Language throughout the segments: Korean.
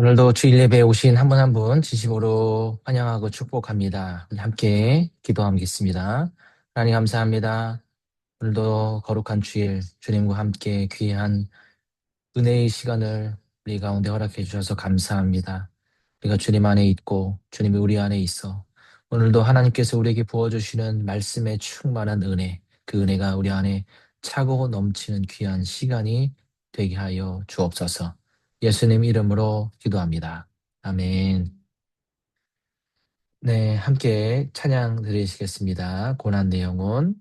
오늘도 주일 예배에 오신 한 분 한 분 진심으로 환영하고 축복합니다. 우리 함께 기도하겠습니다. 하나님 감사합니다. 오늘도 거룩한 주일 주님과 함께 귀한 은혜의 시간을 우리 가운데 허락해 주셔서 감사합니다. 우리가 주님 안에 있고 주님이 우리 안에 있어 오늘도 하나님께서 우리에게 부어주시는 말씀의 충만한 은혜, 그 은혜가 우리 안에 차고 넘치는 귀한 시간이 되게 하여 주옵소서. 예수님 이름으로 기도합니다. 아멘. 네, 함께 찬양 드리시겠습니다. 고난 내 영혼.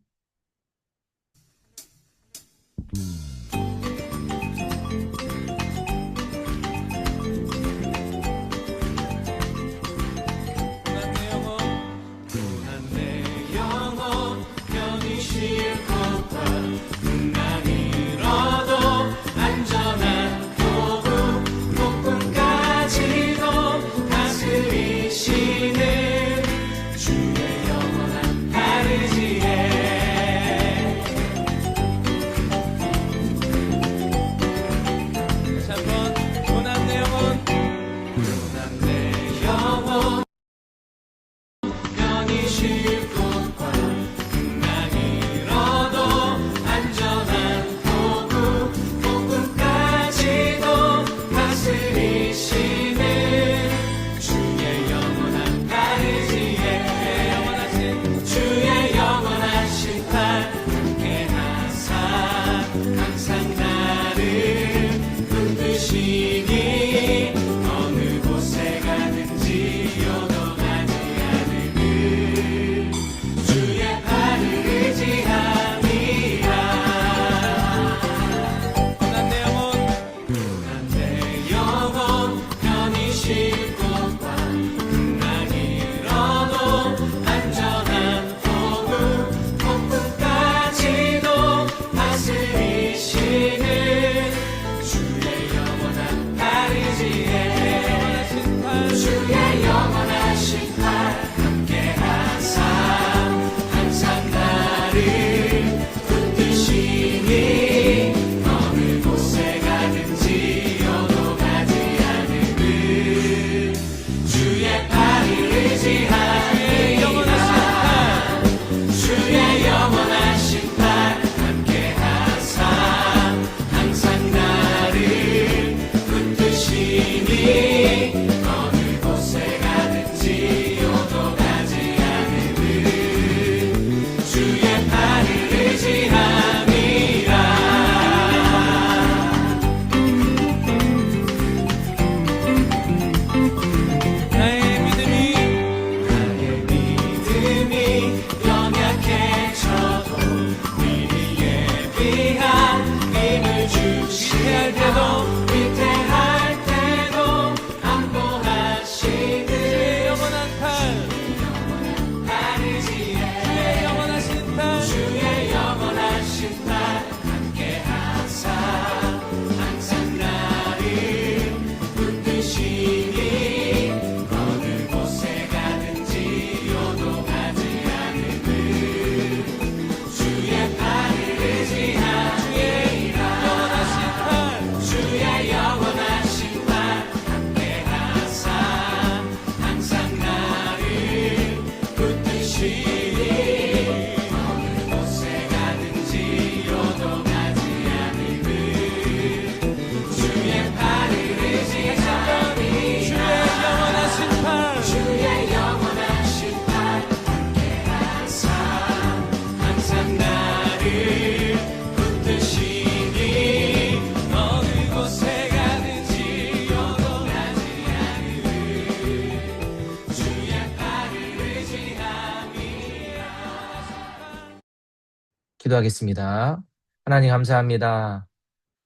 기도하겠습니다. 하나님 감사합니다.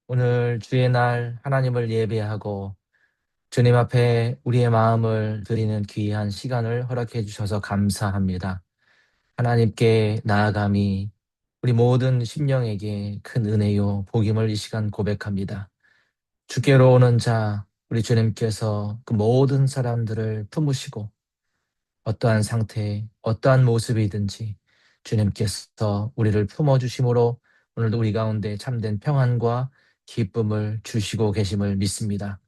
오늘 주의 날 하나님을 예배하고 주님 앞에 우리의 마음을 드리는 귀한 시간을 허락해 주셔서 감사합니다. 하나님께 나아감이 우리 모든 심령에게 큰 은혜요 복임을 이 시간 고백합니다. 주께로 오는 자 우리 주님께서 그 모든 사람들을 품으시고 어떠한 상태, 어떠한 모습이든지 주님께서 우리를 품어주심으로 오늘도 우리 가운데 참된 평안과 기쁨을 주시고 계심을 믿습니다.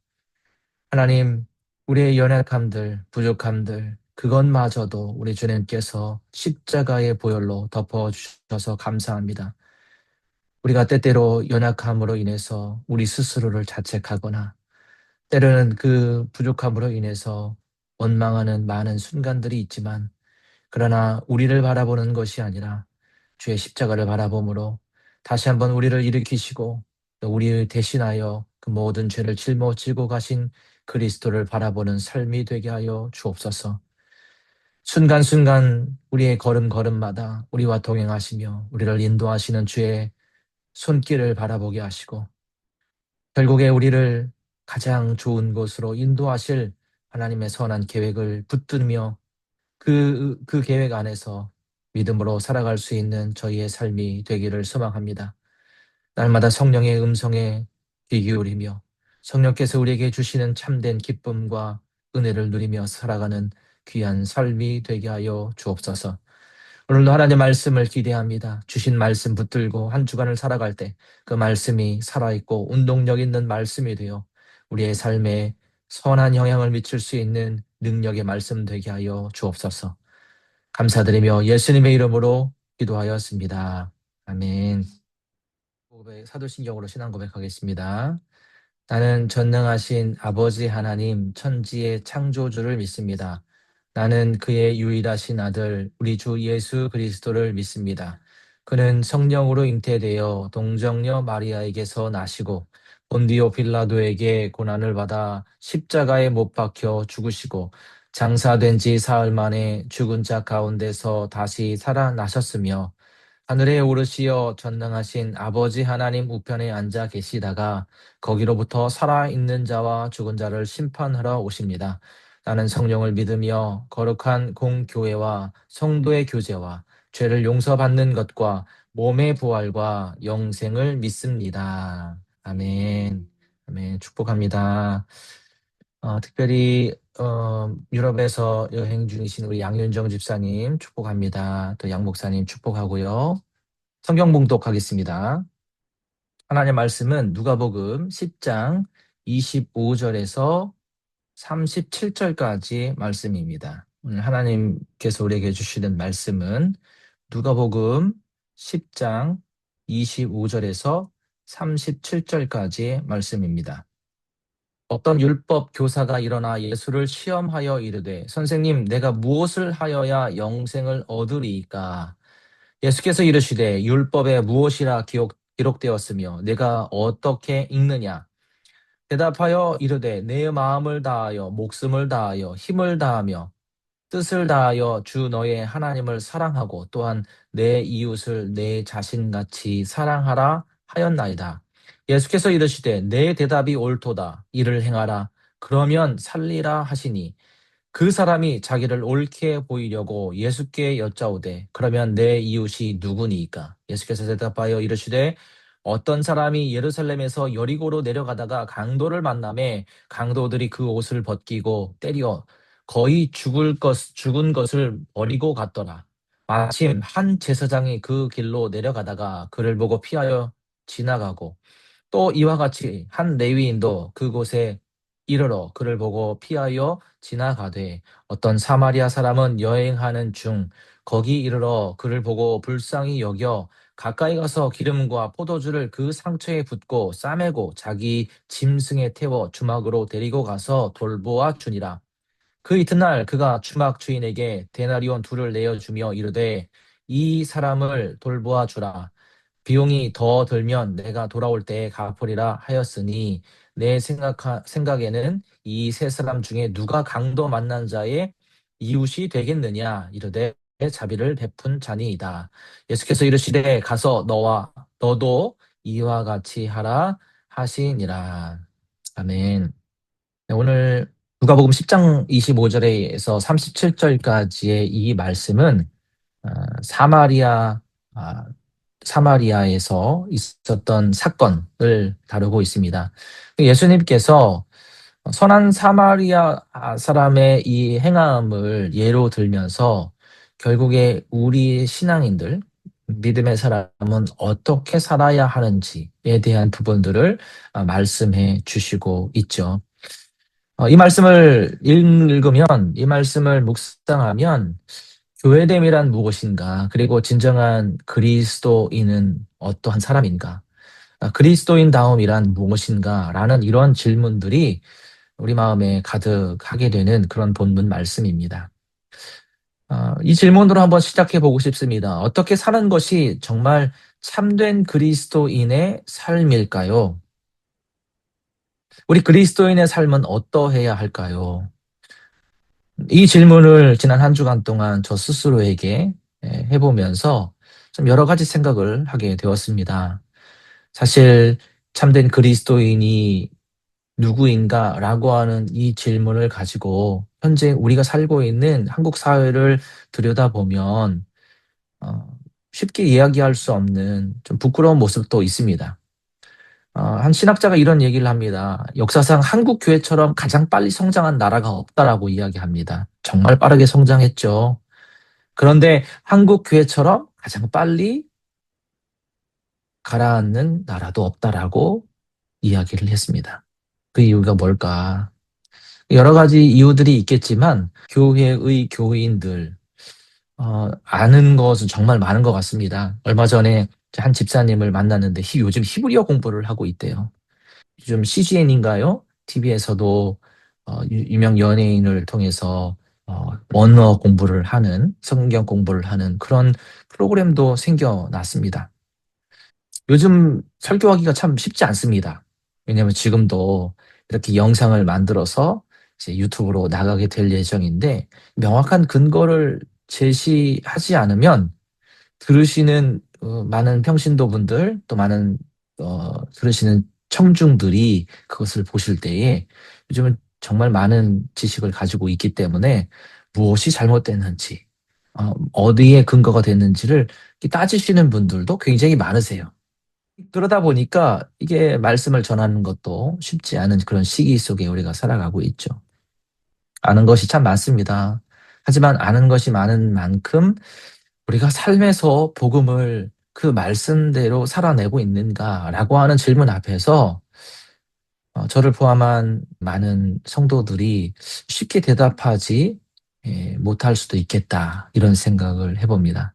하나님, 우리의 연약함들, 부족함들, 그것마저도 우리 주님께서 십자가의 보혈로 덮어주셔서 감사합니다. 우리가 때때로 연약함으로 인해서 우리 스스로를 자책하거나 때로는 그 부족함으로 인해서 원망하는 많은 순간들이 있지만 그러나 우리를 바라보는 것이 아니라 주의 십자가를 바라보므로 다시 한번 우리를 일으키시고 또 우리를 대신하여 그 모든 죄를 짊어지고 가신 그리스도를 바라보는 삶이 되게 하여 주옵소서. 순간순간 우리의 걸음걸음마다 우리와 동행하시며 우리를 인도하시는 주의 손길을 바라보게 하시고 결국에 우리를 가장 좋은 곳으로 인도하실 하나님의 선한 계획을 붙들며 그 계획 안에서 믿음으로 살아갈 수 있는 저희의 삶이 되기를 소망합니다. 날마다 성령의 음성에 귀 기울이며 성령께서 우리에게 주시는 참된 기쁨과 은혜를 누리며 살아가는 귀한 삶이 되게 하여 주옵소서. 오늘도 하나님의 말씀을 기대합니다. 주신 말씀 붙들고 한 주간을 살아갈 때 그 말씀이 살아있고 운동력 있는 말씀이 되어 우리의 삶에 선한 영향을 미칠 수 있는 능력의 말씀 되게 하여 주옵소서. 감사드리며 예수님의 이름으로 기도하였습니다. 아멘. 사도신경으로 신앙 고백하겠습니다. 나는 전능하신 아버지 하나님 천지의 창조주를 믿습니다. 나는 그의 유일하신 아들 우리 주 예수 그리스도를 믿습니다. 그는 성령으로 잉태되어 동정녀 마리아에게서 나시고 본디오 빌라도에게 고난을 받아 십자가에 못 박혀 죽으시고 장사된 지 사흘 만에 죽은 자 가운데서 다시 살아나셨으며 하늘에 오르시어 전능하신 아버지 하나님 우편에 앉아 계시다가 거기로부터 살아있는 자와 죽은 자를 심판하러 오십니다. 나는 성령을 믿으며 거룩한 공교회와 성도의 교제와 죄를 용서받는 것과 몸의 부활과 영생을 믿습니다. 아멘. 아멘. 축복합니다. 특별히 유럽에서 여행 중이신 우리 양윤정 집사님 축복합니다. 또 양 목사님 축복하고요. 성경 봉독하겠습니다. 하나님의 말씀은 누가복음 10장 25절에서 37절까지 말씀입니다. 오늘 하나님께서 우리에게 주시는 말씀은 누가복음 10장 25절에서 37절까지 말씀입니다. 어떤 율법 교사가 일어나 예수를 시험하여 이르되 선생님 내가 무엇을 하여야 영생을 얻으리이까? 예수께서 이르시되 율법에 무엇이라 기록되었으며 내가 어떻게 읽느냐? 대답하여 이르되 내 마음을 다하여 목숨을 다하여 힘을 다하며 뜻을 다하여 주 너의 하나님을 사랑하고 또한 내 이웃을 내 자신같이 사랑하라 하였나이다. 예수께서 이르시되 내 대답이 옳도다. 이를 행하라. 그러면 살리라 하시니 그 사람이 자기를 옳게 보이려고 예수께 여짜오되 그러면 내 이웃이 누구니이까? 예수께서 대답하여 이르시되 어떤 사람이 예루살렘에서 여리고로 내려가다가 강도를 만나매 강도들이 그 옷을 벗기고 때려 거의 죽은 것을 버리고 갔더라. 마침 한 제사장이 그 길로 내려가다가 그를 보고 피하여 지나가고 또 이와 같이 한 레위인도 그곳에 이르러 그를 보고 피하여 지나가되 어떤 사마리아 사람은 여행하는 중 거기 이르러 그를 보고 불쌍히 여겨 가까이 가서 기름과 포도주를 그 상처에 붓고 싸매고 자기 짐승에 태워 주막으로 데리고 가서 돌보아 주니라. 그 이튿날 그가 주막 주인에게 데나리온 둘을 내어주며 이르되 이 사람을 돌보아 주라. 비용이 더 들면 내가 돌아올 때에 갚으리라 하였으니 내 생각에는 이 세 사람 중에 누가 강도 만난 자의 이웃이 되겠느냐 이르되 자비를 베푼 자니이다. 예수께서 이르시되 가서 너도 이와 같이 하라 하시니라. 아멘. 네, 오늘 누가복음 10장 25절에서 37절까지의 이 말씀은 아, 사마리아 아, 사마리아에서 있었던 사건을 다루고 있습니다. 예수님께서 선한 사마리아 사람의 이 행함을 예로 들면서 결국에 우리 신앙인들, 믿음의 사람은 어떻게 살아야 하는지에 대한 부분들을 말씀해 주시고 있죠. 이 말씀을 읽으면, 이 말씀을 묵상하면, 교회됨이란 무엇인가? 그리고 진정한 그리스도인은 어떠한 사람인가? 그리스도인다움이란 무엇인가? 라는 이런 질문들이 우리 마음에 가득하게 되는 그런 본문 말씀입니다. 이 질문으로 한번 시작해 보고 싶습니다. 어떻게 사는 것이 정말 참된 그리스도인의 삶일까요? 우리 그리스도인의 삶은 어떠해야 할까요? 이 질문을 지난 한 주간 동안 저 스스로에게 해보면서 좀 여러 가지 생각을 하게 되었습니다. 사실 참된 그리스도인이 누구인가라고 하는 이 질문을 가지고 현재 우리가 살고 있는 한국 사회를 들여다보면 어, 쉽게 이야기할 수 없는 좀 부끄러운 모습도 있습니다. 한 신학자가 이런 얘기를 합니다. 역사상 한국 교회처럼 가장 빨리 성장한 나라가 없다라고 이야기합니다. 정말 빠르게 성장했죠. 그런데 한국 교회처럼 가장 빨리 가라앉는 나라도 없다라고 이야기를 했습니다. 그 이유가 뭘까? 여러 가지 이유들이 있겠지만 교회의 교인들 아는 것은 정말 많은 것 같습니다. 얼마 전에 한 집사님을 만났는데 요즘 히브리어 공부를 하고 있대요. 요즘 CGN인가요? TV에서도 유명 연예인을 통해서 언어 공부를 하는, 성경 공부를 하는 그런 프로그램도 생겨났습니다. 요즘 설교하기가 참 쉽지 않습니다. 왜냐하면 지금도 이렇게 영상을 만들어서 이제 유튜브로 나가게 될 예정인데 명확한 근거를 제시하지 않으면 들으시는 많은 평신도분들 또 많은 들으시는 청중들이 그것을 보실 때에 요즘은 정말 많은 지식을 가지고 있기 때문에 무엇이 잘못됐는지 어디에 근거가 됐는지를 따지시는 분들도 굉장히 많으세요. 그러다 보니까 이게 말씀을 전하는 것도 쉽지 않은 그런 시기 속에 우리가 살아가고 있죠. 아는 것이 참 많습니다. 하지만 아는 것이 많은 만큼 우리가 삶에서 복음을 그 말씀대로 살아내고 있는가라고 하는 질문 앞에서 저를 포함한 많은 성도들이 쉽게 대답하지 못할 수도 있겠다 이런 생각을 해봅니다.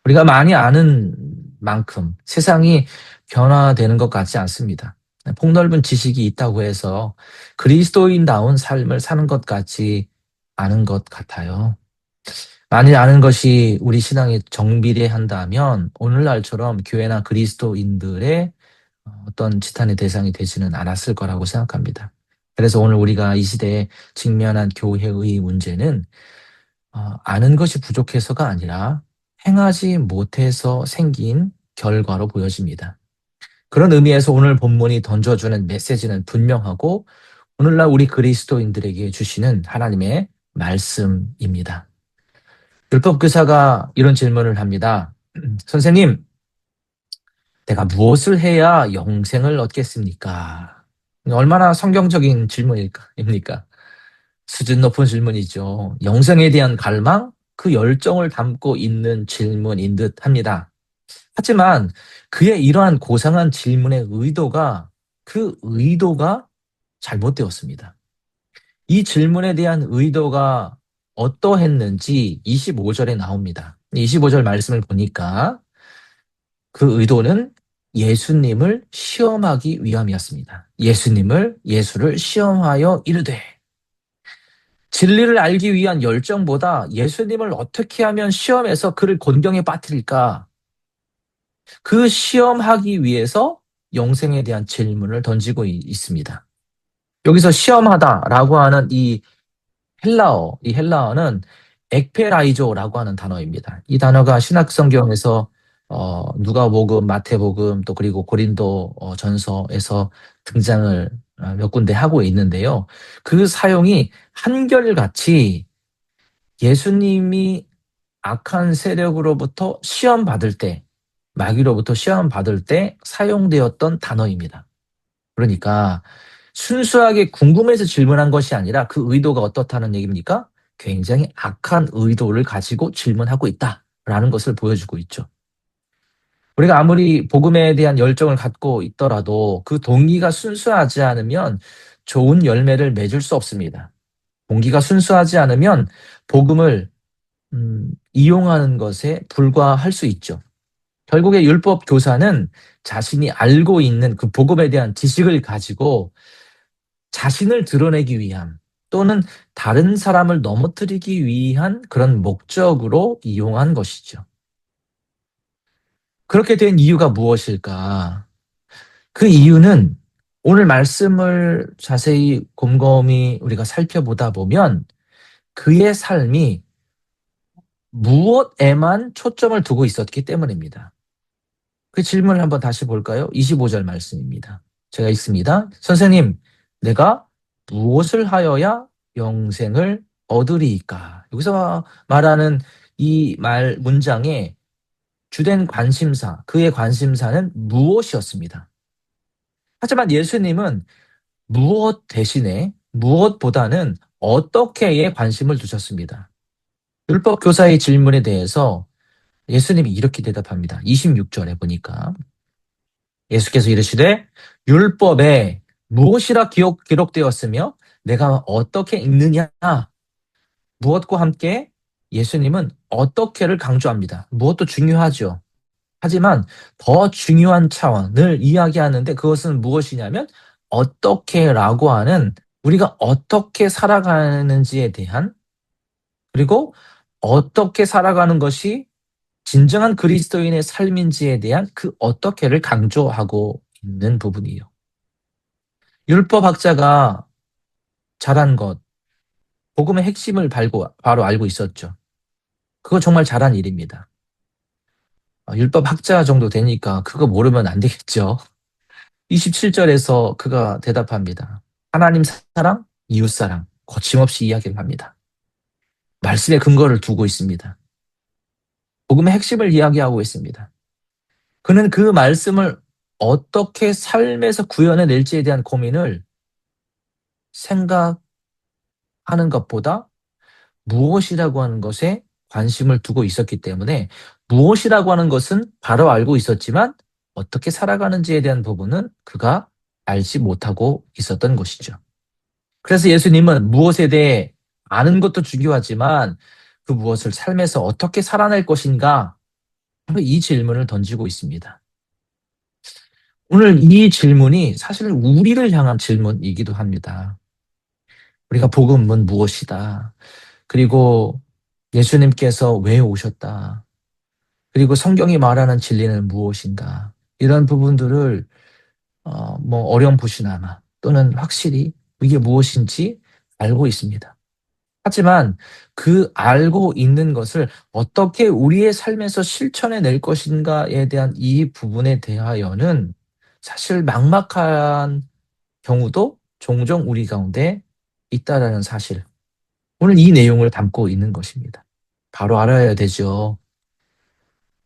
우리가 많이 아는 만큼 세상이 변화되는 것 같지 않습니다. 폭넓은 지식이 있다고 해서 그리스도인다운 삶을 사는 것 같지 않은 것 같아요. 많이 아는 것이 우리 신앙에 정비례한다면 오늘날처럼 교회나 그리스도인들의 어떤 지탄의 대상이 되지는 않았을 거라고 생각합니다. 그래서 오늘 우리가 이 시대에 직면한 교회의 문제는 아는 것이 부족해서가 아니라 행하지 못해서 생긴 결과로 보여집니다. 그런 의미에서 오늘 본문이 던져주는 메시지는 분명하고 오늘날 우리 그리스도인들에게 주시는 하나님의 말씀입니다. 율법교사가 이런 질문을 합니다. 선생님, 내가 무엇을 해야 영생을 얻겠습니까? 얼마나 성경적인 질문입니까? 수준 높은 질문이죠. 영생에 대한 갈망, 그 열정을 담고 있는 질문인 듯 합니다. 하지만 그의 이러한 고상한 질문의 그 의도가 잘못되었습니다. 이 질문에 대한 의도가 어떠했는지 25절에 나옵니다. 25절 말씀을 보니까 그 의도는 예수님을 시험하기 위함이었습니다. 예수를 시험하여 이르되 진리를 알기 위한 열정보다 예수님을 어떻게 하면 시험에서 그를 곤경에 빠뜨릴까? 그 시험하기 위해서 영생에 대한 질문을 던지고 있습니다. 여기서 시험하다라고 하는 이 헬라어는 ek페라이조라고 하는 단어입니다. 이 단어가 신약 성경에서 누가복음, 마태복음 또 그리고 고린도 전서에서 등장을 몇 군데 하고 있는데요. 그 사용이 한결같이 예수님이 악한 세력으로부터 시험받을 때, 마귀로부터 시험받을 때 사용되었던 단어입니다. 그러니까 순수하게 궁금해서 질문한 것이 아니라 그 의도가 어떻다는 얘기입니까? 굉장히 악한 의도를 가지고 질문하고 있다라는 것을 보여주고 있죠. 우리가 아무리 복음에 대한 열정을 갖고 있더라도 그 동기가 순수하지 않으면 좋은 열매를 맺을 수 없습니다. 동기가 순수하지 않으면 복음을 이용하는 것에 불과할 수 있죠. 결국에 율법 교사는 자신이 알고 있는 그 복음에 대한 지식을 가지고 자신을 드러내기 위함 또는 다른 사람을 넘어뜨리기 위한 그런 목적으로 이용한 것이죠. 그렇게 된 이유가 무엇일까? 그 이유는 오늘 말씀을 자세히 곰곰이 우리가 살펴보다 보면 그의 삶이 무엇에만 초점을 두고 있었기 때문입니다. 그 질문을 한번 다시 볼까요? 25절 말씀입니다. 제가 읽습니다. 선생님, 내가 무엇을 하여야 영생을 얻으리이까? 여기서 말하는 이 문장의 주된 관심사, 그의 관심사는 무엇이었습니다. 하지만 예수님은 무엇 대신에 무엇보다는 어떻게에 관심을 두셨습니다. 율법 교사의 질문에 대해서 예수님이 이렇게 대답합니다. 26절에 보니까 예수께서 이르시되 율법에 무엇이라 기록되었으며 내가 어떻게 읽느냐. 무엇과 함께 예수님은 어떻게를 강조합니다. 무엇도 중요하죠. 하지만 더 중요한 차원을 이야기하는데 그것은 무엇이냐면 어떻게라고 하는 우리가 어떻게 살아가는지에 대한 그리고 어떻게 살아가는 것이 진정한 그리스도인의 삶인지에 대한 그 어떻게를 강조하고 있는 부분이에요. 율법학자가 잘한 것, 복음의 핵심을 바로 알고 있었죠. 그거 정말 잘한 일입니다. 율법학자 정도 되니까 그거 모르면 안 되겠죠. 27절에서 그가 대답합니다. 하나님 사랑, 이웃 사랑, 거침없이 이야기를 합니다. 말씀의 근거를 두고 있습니다. 복음의 핵심을 이야기하고 있습니다. 그는 그 말씀을 어떻게 삶에서 구현해낼지에 대한 고민을 생각하는 것보다 무엇이라고 하는 것에 관심을 두고 있었기 때문에 무엇이라고 하는 것은 바로 알고 있었지만 어떻게 살아가는지에 대한 부분은 그가 알지 못하고 있었던 것이죠. 그래서 예수님은 무엇에 대해 아는 것도 중요하지만 그 무엇을 삶에서 어떻게 살아낼 것인가 이 질문을 던지고 있습니다. 오늘 이 질문이 사실 우리를 향한 질문이기도 합니다. 우리가 복음은 무엇이다. 그리고 예수님께서 왜 오셨다. 그리고 성경이 말하는 진리는 무엇인가. 이런 부분들을 어렴풋이나마 또는 확실히 이게 무엇인지 알고 있습니다. 하지만 그 알고 있는 것을 어떻게 우리의 삶에서 실천해 낼 것인가에 대한 이 부분에 대하여는 사실 막막한 경우도 종종 우리 가운데 있다라는 사실. 오늘 이 내용을 담고 있는 것입니다. 바로 알아야 되죠.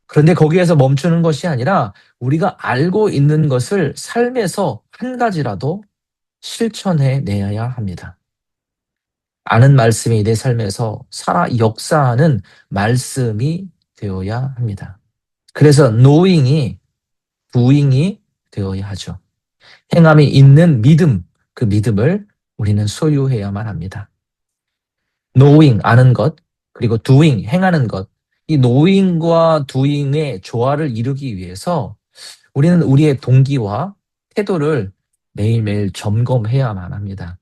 그런데 거기에서 멈추는 것이 아니라 우리가 알고 있는 것을 삶에서 한 가지라도 실천해 내야 합니다. 아는 말씀이 내 삶에서 살아 역사하는 말씀이 되어야 합니다. 그래서 knowing이 doing이 되어야 하죠. 행함이 있는 믿음, 그 믿음을 우리는 소유해야만 합니다. knowing, 아는 것, 그리고 doing, 행하는 것. 이 knowing과 doing의 조화를 이루기 위해서 우리는 우리의 동기와 태도를 매일매일 점검해야만 합니다.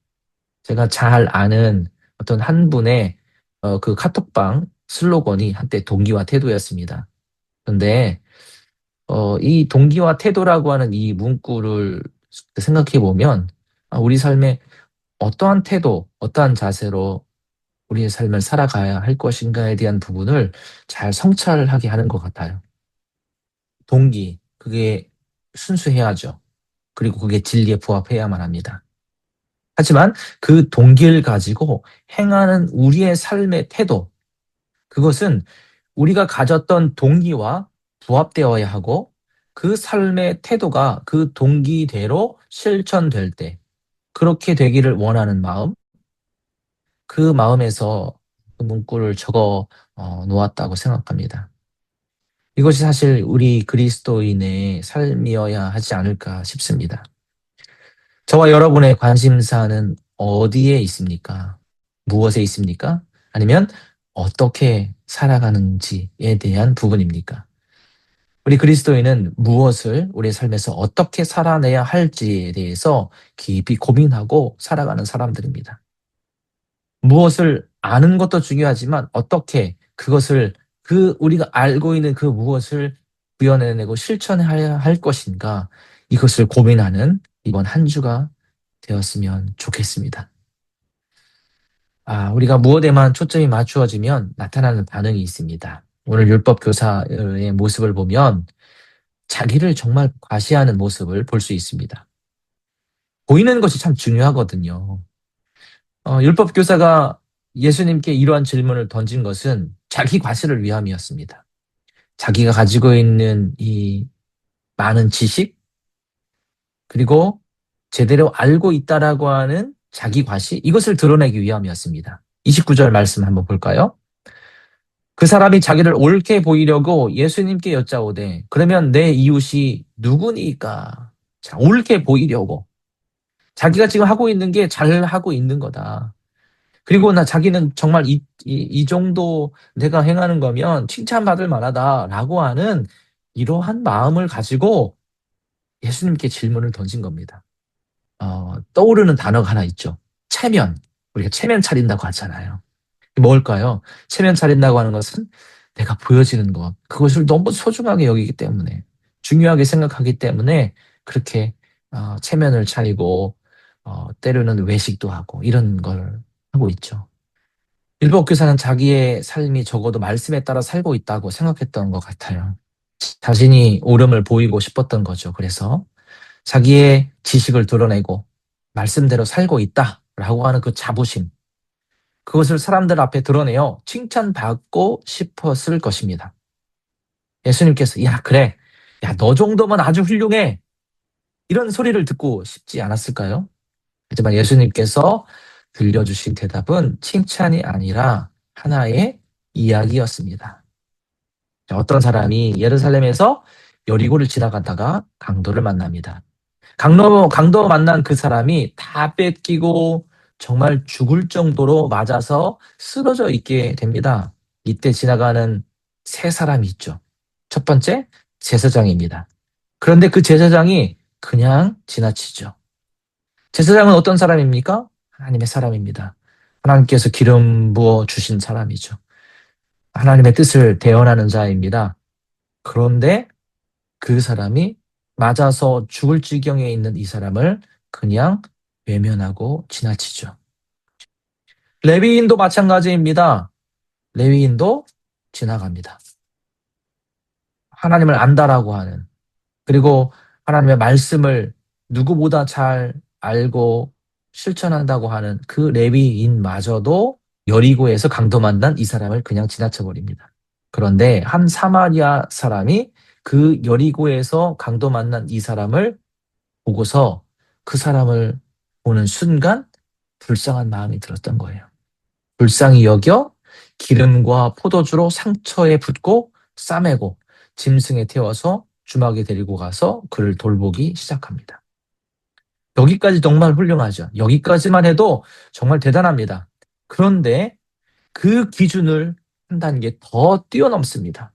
제가 잘 아는 어떤 한 분의 그 카톡방 슬로건이 한때 동기와 태도였습니다. 그런데 이 동기와 태도라고 하는 이 문구를 생각해 보면 우리 삶에 어떠한 태도, 어떠한 자세로 우리의 삶을 살아가야 할 것인가에 대한 부분을 잘 성찰하게 하는 것 같아요. 동기, 그게 순수해야죠. 그리고 그게 진리에 부합해야만 합니다. 하지만 그 동기를 가지고 행하는 우리의 삶의 태도, 그것은 우리가 가졌던 동기와 부합되어야 하고 그 삶의 태도가 그 동기대로 실천될 때 그렇게 되기를 원하는 마음, 그 마음에서 그 문구를 적어 놓았다고 생각합니다. 이것이 사실 우리 그리스도인의 삶이어야 하지 않을까 싶습니다. 저와 여러분의 관심사는 어디에 있습니까? 무엇에 있습니까? 아니면 어떻게 살아가는지에 대한 부분입니까? 우리 그리스도인은 무엇을 우리의 삶에서 어떻게 살아내야 할지에 대해서 깊이 고민하고 살아가는 사람들입니다. 무엇을 아는 것도 중요하지만 어떻게 그것을 우리가 알고 있는 그 무엇을 구현해내고 실천해야 할 것인가 이것을 고민하는 이번 한 주가 되었으면 좋겠습니다. 우리가 무엇에만 초점이 맞추어지면 나타나는 반응이 있습니다. 오늘 율법 교사의 모습을 보면 자기를 정말 과시하는 모습을 볼 수 있습니다. 보이는 것이 참 중요하거든요. 율법 교사가 예수님께 이러한 질문을 던진 것은 자기 과시를 위함이었습니다. 자기가 가지고 있는 이 많은 지식, 그리고 제대로 알고 있다라고 하는 자기 과시, 이것을 드러내기 위함이었습니다. 29절 말씀 한번 볼까요? 그 사람이 자기를 옳게 보이려고 예수님께 여짜오되 그러면 내 이웃이 누구니까? 자, 옳게 보이려고. 자기가 지금 하고 있는 게 잘 하고 있는 거다. 그리고 자기는 정말 이 정도 내가 행하는 거면 칭찬받을 만하다라고 하는 이러한 마음을 가지고 예수님께 질문을 던진 겁니다. 떠오르는 단어가 하나 있죠. 체면. 우리가 체면 차린다고 하잖아요. 뭘까요? 체면 차린다고 하는 것은 내가 보여지는 것, 그것을 너무 소중하게 여기기 때문에, 중요하게 생각하기 때문에 그렇게 체면을 차리고 때로는 외식도 하고 이런 걸 하고 있죠. 율법 교사는 자기의 삶이 적어도 말씀에 따라 살고 있다고 생각했던 것 같아요. 자신이 옳음을 보이고 싶었던 거죠. 그래서 자기의 지식을 드러내고 말씀대로 살고 있다라고 하는 그 자부심, 그것을 사람들 앞에 드러내어 칭찬받고 싶었을 것입니다. 예수님께서 야 그래, 야 너 정도면 아주 훌륭해, 이런 소리를 듣고 싶지 않았을까요? 하지만 예수님께서 들려주신 대답은 칭찬이 아니라 하나의 이야기였습니다. 어떤 사람이 예루살렘에서 여리고를 지나가다가 강도를 만납니다. 강도 만난 그 사람이 다 뺏기고 정말 죽을 정도로 맞아서 쓰러져 있게 됩니다. 이때 지나가는 세 사람이 있죠. 첫 번째, 제사장입니다. 그런데 그 제사장이 그냥 지나치죠. 제사장은 어떤 사람입니까? 하나님의 사람입니다. 하나님께서 기름 부어 주신 사람이죠. 하나님의 뜻을 대언하는 자입니다. 그런데 그 사람이 맞아서 죽을 지경에 있는 이 사람을 그냥 외면하고 지나치죠. 레위인도 마찬가지입니다. 레위인도 지나갑니다. 하나님을 안다라고 하는, 그리고 하나님의 말씀을 누구보다 잘 알고 실천한다고 하는 그 레위인마저도 여리고에서 강도 만난 이 사람을 그냥 지나쳐 버립니다. 그런데 한 사마리아 사람이 그 여리고에서 강도 만난 이 사람을 보고서 그 사람을 보는 순간 불쌍한 마음이 들었던 거예요. 불쌍히 여겨 기름과 포도주로 상처에 붓고 싸매고 짐승에 태워서 주막에 데리고 가서 그를 돌보기 시작합니다. 여기까지 정말 훌륭하죠. 여기까지만 해도 정말 대단합니다. 그런데 그 기준을 한 단계 더 뛰어넘습니다.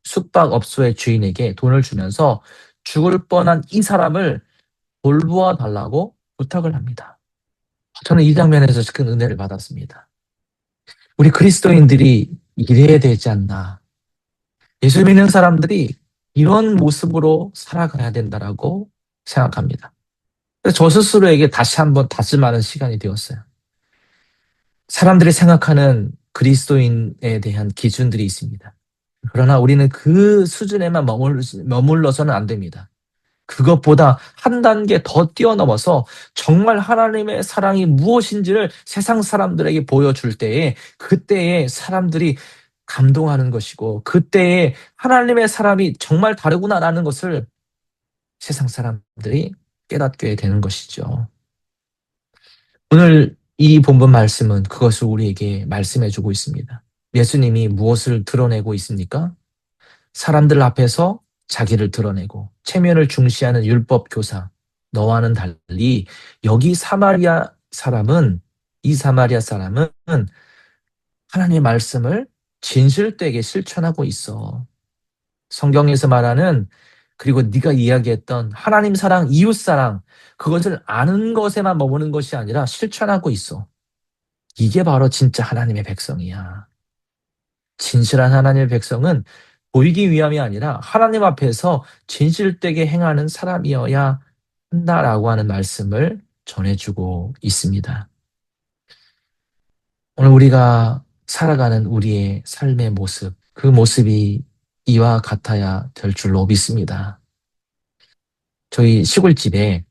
숙박업소의 주인에게 돈을 주면서 죽을 뻔한 이 사람을 돌보아 달라고 부탁을 합니다. 저는 이 장면에서 큰 은혜를 받았습니다. 우리 그리스도인들이 이래야 되지 않나. 예수 믿는 사람들이 이런 모습으로 살아가야 된다라고 생각합니다. 그래서 저 스스로에게 다시 한번 다짐하는 시간이 되었어요. 사람들이 생각하는 그리스도인에 대한 기준들이 있습니다. 그러나 우리는 그 수준에만 머물러서는 안 됩니다. 그것보다 한 단계 더 뛰어넘어서 정말 하나님의 사랑이 무엇인지를 세상 사람들에게 보여줄 때에, 그때에 사람들이 감동하는 것이고, 그때에 하나님의 사람이 정말 다르구나라는 것을 세상 사람들이 깨닫게 되는 것이죠. 오늘 이 본문 말씀은 그것을 우리에게 말씀해주고 있습니다. 예수님이 무엇을 드러내고 있습니까? 사람들 앞에서 자기를 드러내고 체면을 중시하는 율법 교사, 너와는 달리 여기 이 사마리아 사람은 하나님의 말씀을 진실되게 실천하고 있어. 성경에서 말하는 그리고 네가 이야기했던 하나님 사랑, 이웃 사랑 그것을 아는 것에만 머무는 것이 아니라 실천하고 있어. 이게 바로 진짜 하나님의 백성이야. 진실한 하나님의 백성은 보이기 위함이 아니라 하나님 앞에서 진실되게 행하는 사람이어야 한다라고 하는 말씀을 전해주고 있습니다. 오늘 우리가 살아가는 우리의 삶의 모습, 그 모습이 이와 같아야 될 줄로 믿습니다. 저희 시골집에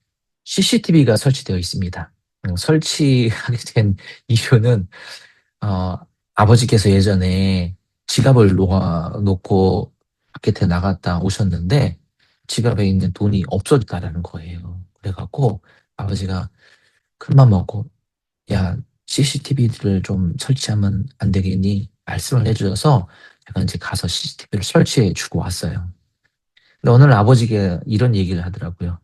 CCTV가 설치되어 있습니다. 설치하게 된 이유는 어, 아버지께서 예전에 지갑을 놓고 바깥에 나갔다 오셨는데 지갑에 있는 돈이 없어졌다라는 거예요. 그래갖고 아버지가 큰맘 먹고 야 CCTV를 좀 설치하면 안 되겠니? 말씀을 해주셔서 제가 이제 가서 CCTV를 설치해 주고 왔어요. 근데 오늘 아버지가 이런 얘기를 하더라고요.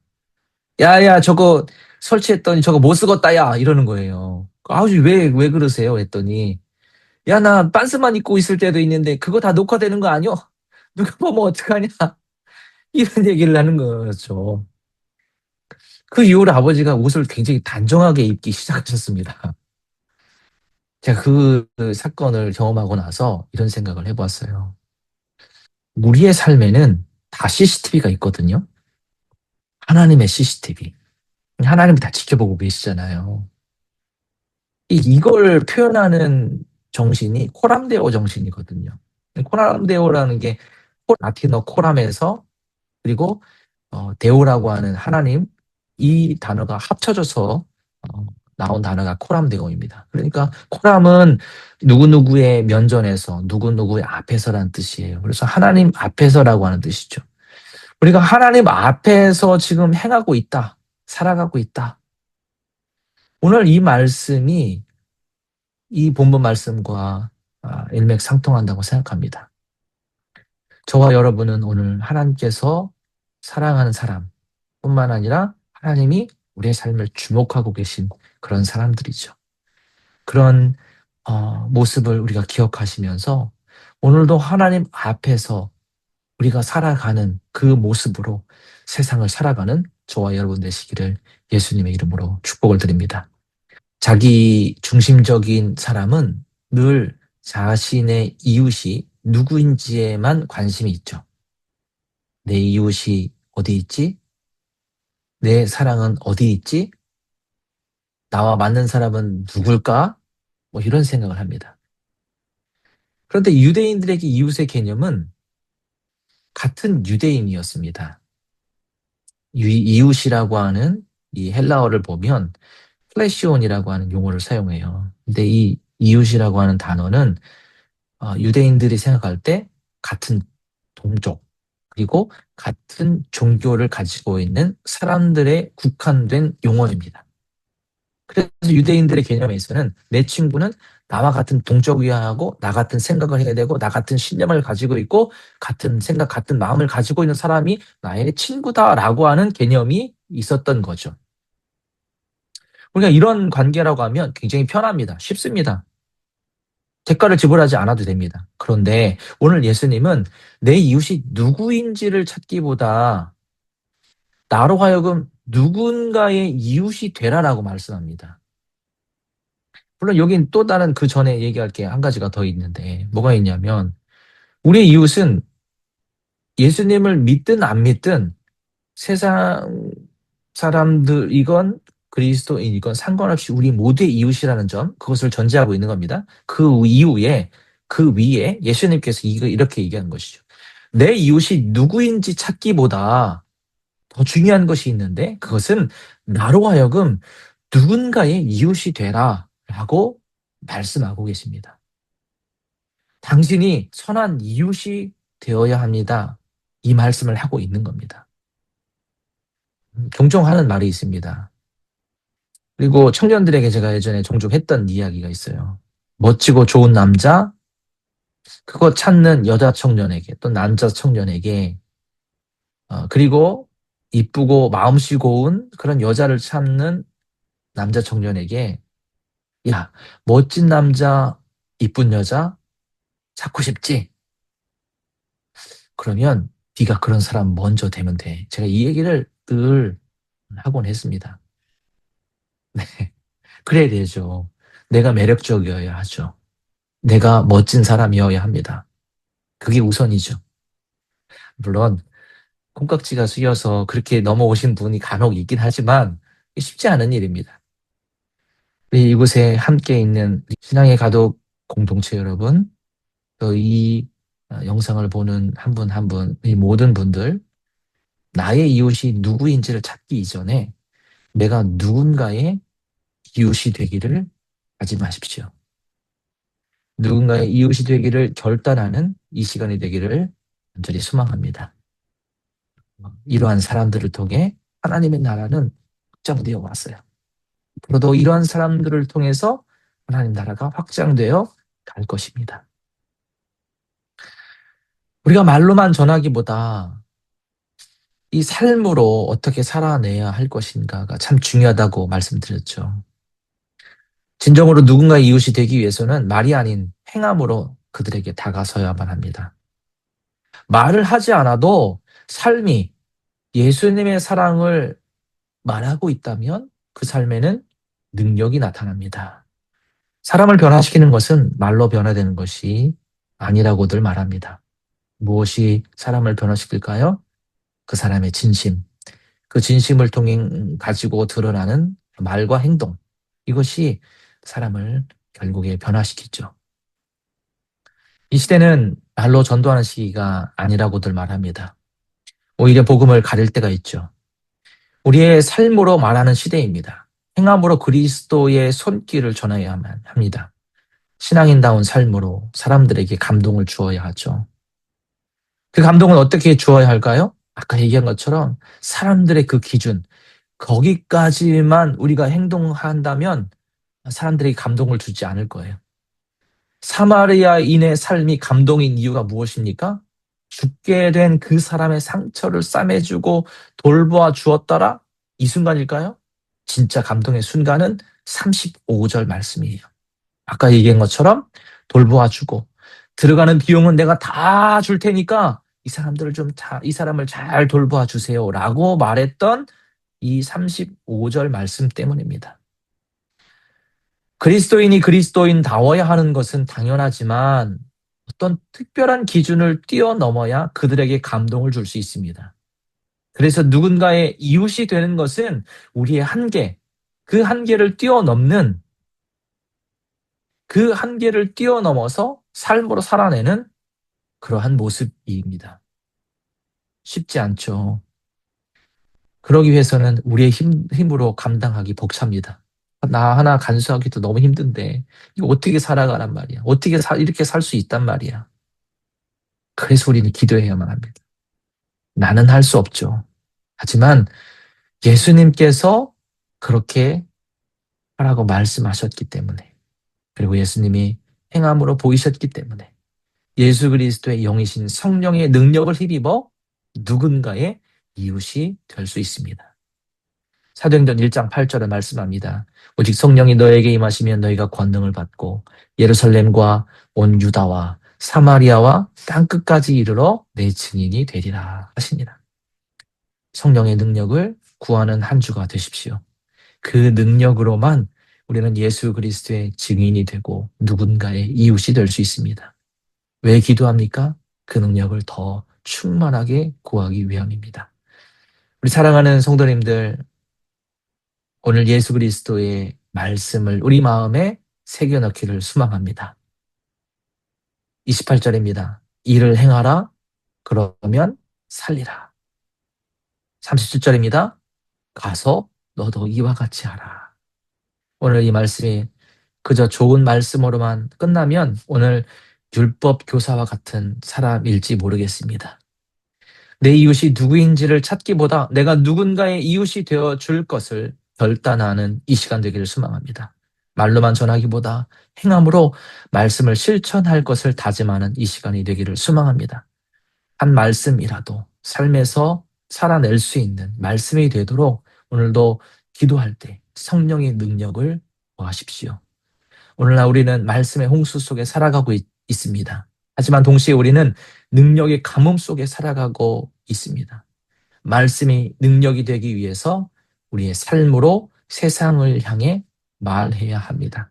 야야 저거 설치했더니 저거 못 쓰겄다 야 이러는 거예요. 아버지 왜 그러세요? 했더니 야, 나 빤스만 입고 있을 때도 있는데 그거 다 녹화되는 거 아니야? 누가 보면 어떡하냐? 이런 얘기를 하는 거죠. 그 이후로 아버지가 옷을 굉장히 단정하게 입기 시작하셨습니다. 제가 그 사건을 경험하고 나서 이런 생각을 해보았어요. 우리의 삶에는 다 CCTV가 있거든요. 하나님의 CCTV. 하나님이 다 지켜보고 계시잖아요. 이걸 표현하는 정신이 코람데오 정신이거든요. 코람데오라는 게 라틴어 코람에서 그리고 데오라고 하는 하나님 이 단어가 합쳐져서 나온 단어가 코람데오입니다. 그러니까 코람은 누구누구의 면전에서 누구누구의 앞에서라는 뜻이에요. 그래서 하나님 앞에서라고 하는 뜻이죠. 우리가 하나님 앞에서 지금 행하고 있다. 살아가고 있다. 오늘 이 말씀이 이 본문 말씀과 일맥상통한다고 생각합니다. 저와 여러분은 오늘 하나님께서 사랑하는 사람 뿐만 아니라 하나님이 우리의 삶을 주목하고 계신 그런 사람들이죠. 그런 모습을 우리가 기억하시면서 오늘도 하나님 앞에서 우리가 살아가는 그 모습으로 세상을 살아가는 저와 여러분 되시기를 예수님의 이름으로 축복을 드립니다. 자기 중심적인 사람은 늘 자신의 이웃이 누구인지에만 관심이 있죠. 내 이웃이 어디 있지? 내 사랑은 어디 있지? 나와 맞는 사람은 누굴까? 뭐 이런 생각을 합니다. 그런데 유대인들에게 이웃의 개념은 같은 유대인이었습니다. 이웃이라고 하는 이 헬라어를 보면 플래시온이라고 하는 용어를 사용해요. 근데 이 이웃이라고 하는 단어는 유대인들이 생각할 때 같은 동족 그리고 같은 종교를 가지고 있는 사람들의 국한된 용어입니다. 그래서 유대인들의 개념에서는 내 친구는 나와 같은 동족이어야 하고 나 같은 생각을 해야 되고 나 같은 신념을 가지고 있고 같은 생각, 같은 마음을 가지고 있는 사람이 나의 친구다라고 하는 개념이 있었던 거죠. 우리가 이런 관계라고 하면 굉장히 편합니다. 쉽습니다. 대가를 지불하지 않아도 됩니다. 그런데 오늘 예수님은 내 이웃이 누구인지를 찾기보다 나로 하여금 누군가의 이웃이 되라라고 말씀합니다. 물론 여긴 또 다른 그 전에 얘기할 게 한 가지가 더 있는데 뭐가 있냐면 우리의 이웃은 예수님을 믿든 안 믿든 세상 사람들이건 그리스도인이건 상관없이 우리 모두의 이웃이라는 점 그것을 전제하고 있는 겁니다. 그 이후에 그 위에 예수님께서 이렇게 얘기하는 것이죠. 내 이웃이 누구인지 찾기보다 더 중요한 것이 있는데 그것은 나로 하여금 누군가의 이웃이 되라라고 말씀하고 계십니다. 당신이 선한 이웃이 되어야 합니다. 이 말씀을 하고 있는 겁니다. 종종 하는 말이 있습니다. 그리고 청년들에게 제가 예전에 종종 했던 이야기가 있어요. 멋지고 좋은 남자, 그거 찾는 여자 청년에게 또 남자 청년에게 그리고 이쁘고 마음씨 고운 그런 여자를 찾는 남자 청년에게 야, 멋진 남자, 이쁜 여자 찾고 싶지? 그러면 네가 그런 사람 먼저 되면 돼. 제가 이 얘기를 늘 하곤 했습니다. 네, 그래야 되죠. 내가 매력적이어야 하죠. 내가 멋진 사람이어야 합니다. 그게 우선이죠. 물론 콩깍지가 쓰여서 그렇게 넘어오신 분이 간혹 있긴 하지만 쉽지 않은 일입니다. 우리 이곳에 함께 있는 신앙의 가족 공동체 여러분, 또 이 영상을 보는 한 분 한 분, 이 모든 분들, 나의 이웃이 누구인지를 찾기 이전에 내가 누군가의 이웃이 되기를 하지 마십시오. 누군가의 이웃이 되기를 결단하는 이 시간이 되기를 간절히 소망합니다. 이러한 사람들을 통해 하나님의 나라는 확장되어 왔어요. 앞으로도 이러한 사람들을 통해서 하나님 나라가 확장되어 갈 것입니다. 우리가 말로만 전하기보다 이 삶으로 어떻게 살아내야 할 것인가가 참 중요하다고 말씀드렸죠. 진정으로 누군가의 이웃이 되기 위해서는 말이 아닌 행함으로 그들에게 다가서야만 합니다. 말을 하지 않아도 삶이 예수님의 사랑을 말하고 있다면 그 삶에는 능력이 나타납니다. 사람을 변화시키는 것은 말로 변화되는 것이 아니라고들 말합니다. 무엇이 사람을 변화시킬까요? 그 사람의 진심, 그 진심을 통해 가지고 드러나는 말과 행동, 이것이 사람을 결국에 변화시키죠. 이 시대는 말로 전도하는 시기가 아니라고들 말합니다. 오히려 복음을 가릴 때가 있죠. 우리의 삶으로 말하는 시대입니다. 행함으로 그리스도의 손길을 전해야만 합니다. 신앙인다운 삶으로 사람들에게 감동을 주어야 하죠. 그 감동은 어떻게 주어야 할까요? 아까 얘기한 것처럼 사람들의 그 기준, 거기까지만 우리가 행동한다면 사람들에게 감동을 주지 않을 거예요. 사마리아인의 삶이 감동인 이유가 무엇입니까? 죽게 된 그 사람의 상처를 싸매주고 돌보아 주었더라? 이 순간일까요? 진짜 감동의 순간은 35절 말씀이에요. 아까 얘기한 것처럼 돌보아 주고 들어가는 비용은 내가 다 줄 테니까 이 사람을 잘 돌보아 주세요라고 말했던 이 35절 말씀 때문입니다. 그리스도인이 그리스도인다워야 하는 것은 당연하지만 어떤 특별한 기준을 뛰어넘어야 그들에게 감동을 줄 수 있습니다. 그래서 누군가의 이웃이 되는 것은 우리의 한계, 그 한계를 뛰어넘는, 그 한계를 뛰어넘어서 삶으로 살아내는 그러한 모습입니다. 쉽지 않죠. 그러기 위해서는 우리의 힘으로 감당하기 벅찹니다. 나 하나 간수하기도 너무 힘든데 이거 어떻게 살아가란 말이야. 어떻게 이렇게 살 수 있단 말이야. 그래서 우리는 기도해야만 합니다. 나는 할 수 없죠. 하지만 예수님께서 그렇게 하라고 말씀하셨기 때문에, 그리고 예수님이 행함으로 보이셨기 때문에 예수 그리스도의 영이신 성령의 능력을 힘입어 누군가의 이웃이 될 수 있습니다. 사도행전 1장 8절에 말씀합니다. 오직 성령이 너에게 임하시면 너희가 권능을 받고 예루살렘과 온 유다와 사마리아와 땅끝까지 이르러 내 증인이 되리라 하시니라. 성령의 능력을 구하는 한 주가 되십시오. 그 능력으로만 우리는 예수 그리스도의 증인이 되고 누군가의 이웃이 될 수 있습니다. 왜 기도합니까? 그 능력을 더 충만하게 구하기 위함입니다. 우리 사랑하는 성도님들, 오늘 예수 그리스도의 말씀을 우리 마음에 새겨넣기를 소망합니다. 28절입니다. 이를 행하라, 그러면 살리라. 37절입니다. 가서 너도 이와 같이 하라. 오늘 이 말씀이 그저 좋은 말씀으로만 끝나면 오늘 율법 교사와 같은 사람일지 모르겠습니다. 내 이웃이 누구인지를 찾기보다 내가 누군가의 이웃이 되어줄 것을 결단하는 이 시간 되기를 소망합니다. 말로만 전하기보다 행함으로 말씀을 실천할 것을 다짐하는 이 시간이 되기를 소망합니다. 한 말씀이라도 삶에서 살아낼 수 있는 말씀이 되도록 오늘도 기도할 때 성령의 능력을 구하십시오. 오늘날 우리는 말씀의 홍수 속에 살아가고 있습니다. 하지만 동시에 우리는 능력의 가뭄 속에 살아가고 있습니다. 말씀이 능력이 되기 위해서 우리의 삶으로 세상을 향해 말해야 합니다.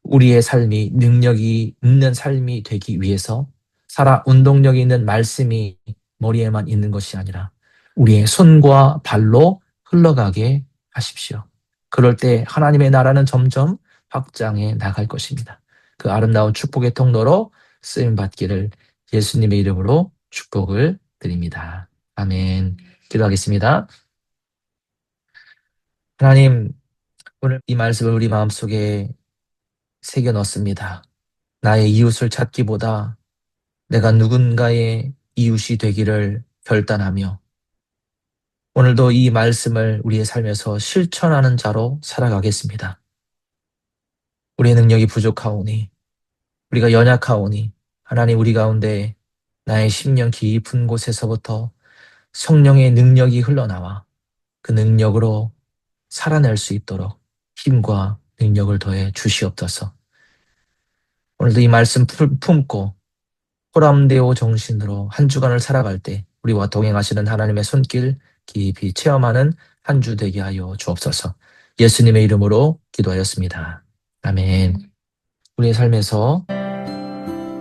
우리의 삶이 능력이 있는 삶이 되기 위해서 살아 운동력이 있는 말씀이 머리에만 있는 것이 아니라 우리의 손과 발로 흘러가게 하십시오. 그럴 때 하나님의 나라는 점점 확장해 나갈 것입니다. 그 아름다운 축복의 통로로 쓰임받기를 예수님의 이름으로 축복을 드립니다. 아멘. 기도하겠습니다. 하나님, 오늘 이 말씀을 우리 마음속에 새겨 넣습니다. 나의 이웃을 찾기보다 내가 누군가의 이웃이 되기를 결단하며 오늘도 이 말씀을 우리의 삶에서 실천하는 자로 살아가겠습니다. 우리의 능력이 부족하오니, 우리가 연약하오니 하나님 우리 가운데 나의 심령 깊은 곳에서부터 성령의 능력이 흘러나와 그 능력으로 살아낼 수 있도록 힘과 능력을 더해 주시옵소서. 오늘도 이 말씀 품고 호람대오 정신으로 한 주간을 살아갈 때 우리와 동행하시는 하나님의 손길 깊이 체험하는 한 주 되게 하여 주옵소서. 예수님의 이름으로 기도하였습니다. 아멘. 우리의 삶에서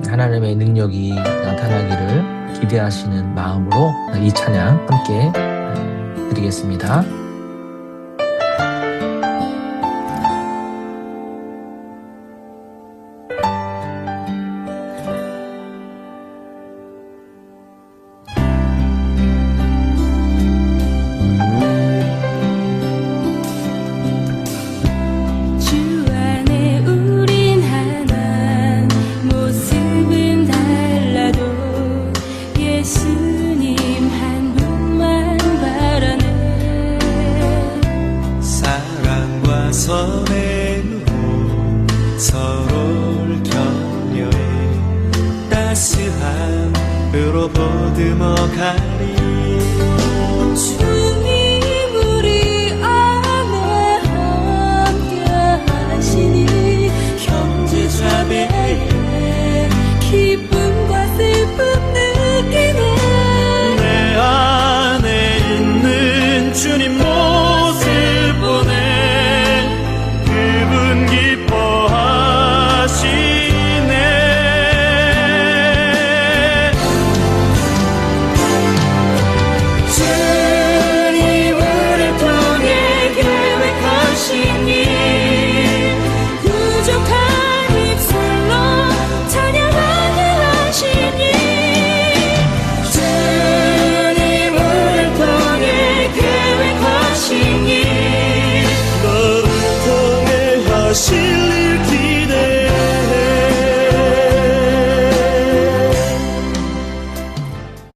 하나님의 능력이 나타나기를 기대하시는 마음으로 이 찬양 함께 드리겠습니다. 선행으로 서로를 격려해 따스함으로 보듬어 가리. 주님 우리 안에 함께 하시니 형제자매의 기쁨과 슬픔 느끼네. 내 안에 있는 주님 모습 보내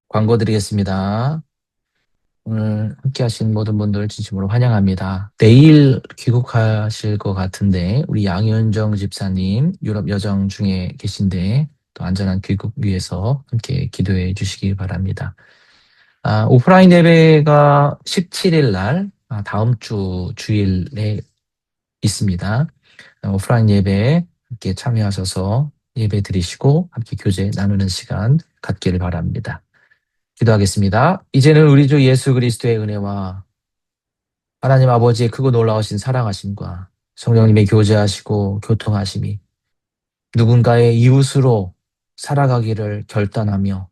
광고 드리겠습니다. 오늘 함께 하신 모든 분들 진심으로 환영합니다. 내일 귀국하실 것 같은데 우리 양현정 집사님 유럽 여정 중에 계신데 또 안전한 귀국 위해서 함께 기도해 주시기 바랍니다. 오프라인 예배가 17일 날 다음 주 주일에 있습니다. 오프라인 예배에 함께 참여하셔서 예배 드리시고 함께 교제 나누는 시간 갖기를 바랍니다. 기도하겠습니다. 이제는 우리 주 예수 그리스도의 은혜와 하나님 아버지의 크고 놀라우신 사랑하심과 성령님의 교제하시고 교통하심이 누군가의 이웃으로 살아가기를 결단하며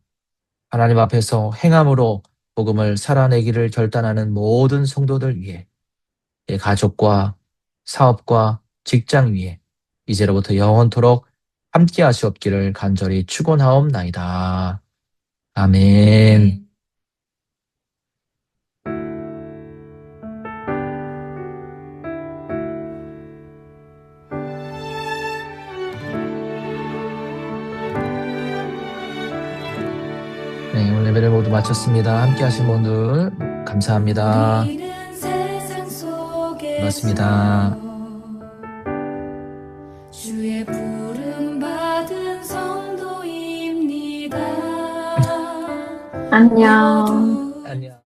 하나님 앞에서 행함으로 복음을 살아내기를 결단하는 모든 성도들 위해 가족과 사업과 직장 위에 이제로부터 영원토록 함께 하시옵기를 간절히 축원하옵나이다. 아멘. 네, 오늘 예배를 모두 마쳤습니다. 함께 하신 분들 감사합니다. 고맙습니다. 주의 부름 받은 성도입니다. 안녕. 안녕.